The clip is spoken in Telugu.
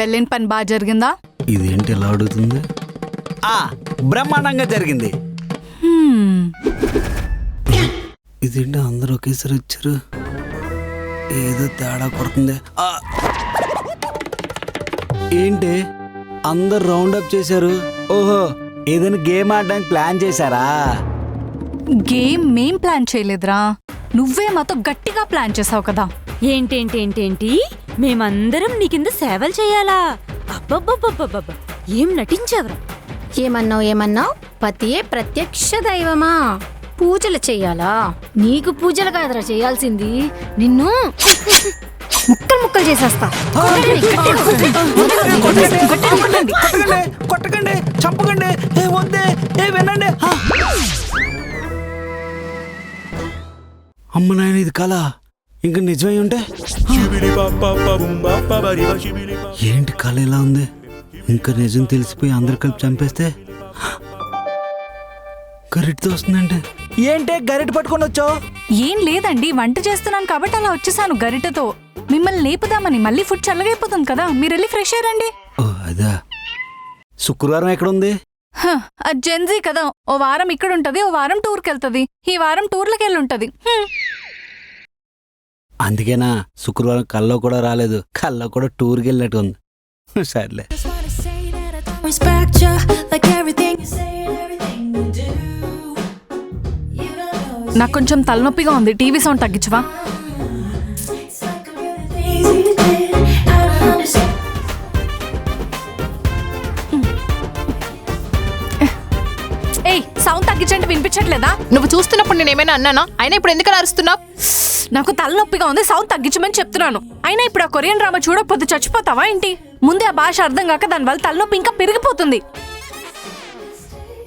వెళ్ళిన పని బాగా జరిగిందా? ఇదేంటి ఎలా అడుగుతుంది? బ్రహ్మాండంగా జరిగింది. ఇదేంటి అందరూ ఒకేసారి వచ్చారు? ఏదో తేడా కొడుతుంది. ఏంటి అందరు రౌండ్ అప్ చేశారు? ఓహో, ఏదైనా గేమ్ ఆడడానికి ప్లాన్ చేశారా? గేమ్ మేం ప్లాన్ చేయలేదురా, నువ్వే మాతో గట్టిగా ప్లాన్ చేసావు కదా. ఏంటేంటేంటేంటి, మేమందరం నీ కింద సేవలు చేయాలా? అబ్బబ్బబ్బబ్బబ్బ, ఏం నటించావురా? ఏమన్నావు? పతియే ప్రత్యక్ష దైవమా? పూజలు చెయ్యాలా? నీకు పూజలు కాదురా చేయాల్సింది, నిన్ను ముక్కలు ముక్కలు చేసేస్తా. కొట్టకండి, చంపకండి, వద్దే, వినండి. అమ్మ నాయన, ఇది కళ ఇంకా నిజమై ఉంటే? ఏంటి కళ ఇలా ఉంది? ఇంకా నిజం తెలిసిపోయి అందరు కలిపి చంపేస్తే? గరిటతో వస్తుందంటే ఏంటే గరిట పట్టుకొని వచ్చావు? ఏం లేదండి, వంట చేస్తున్నాను కాబట్టి అలా వచ్చేసాను గరిటతో. మిమ్మల్ని లేపుదామని. మళ్ళీ ఫుడ్ చల్లగైపోతుంది కదా, మీరు వెళ్ళి ఫ్రెష్ అయ్యారండి. ఓ అదా. శుక్రవారం ఎక్కడుంది? అది జెన్జీ కదా, ఓ వారం ఇక్కడ ఉంటది, ఓ వారం టూర్కి వెళ్తది. ఈ వారం టూర్లకి వెళ్ళి ఉంటది. అందుకేనా శుక్రవారం కల్లో కూడా రాలేదు, కల్లో కూడా టూర్కి వెళ్ళినట్టు ఉంది. సర్లే. నాకు కొంచెం తలనొప్పిగా ఉంది, టీవీ సౌండ్ తగ్గించవా? ఏయ్, సౌండ్ తగ్గించండి, వినిపించట్లేదా? నువ్వు చూస్తున్నప్పుడు నేనేమైనా అన్నానా? అయినా ఇప్పుడు ఎందుకు అరుస్తున్నావు? నాకు తలనొప్పిగా ఉంది, సౌండ్ తగ్గించమని చెప్తున్నాను. అయినా ఇప్పుడు ఆ కొరియన్ డ్రామా చూడకపోతే చచ్చిపోతావా ఏంటి? ముందే ఆ భాష అర్థం కాక దానివల్ల తలనొప్పి ఇంకా పెరిగిపోతుంది.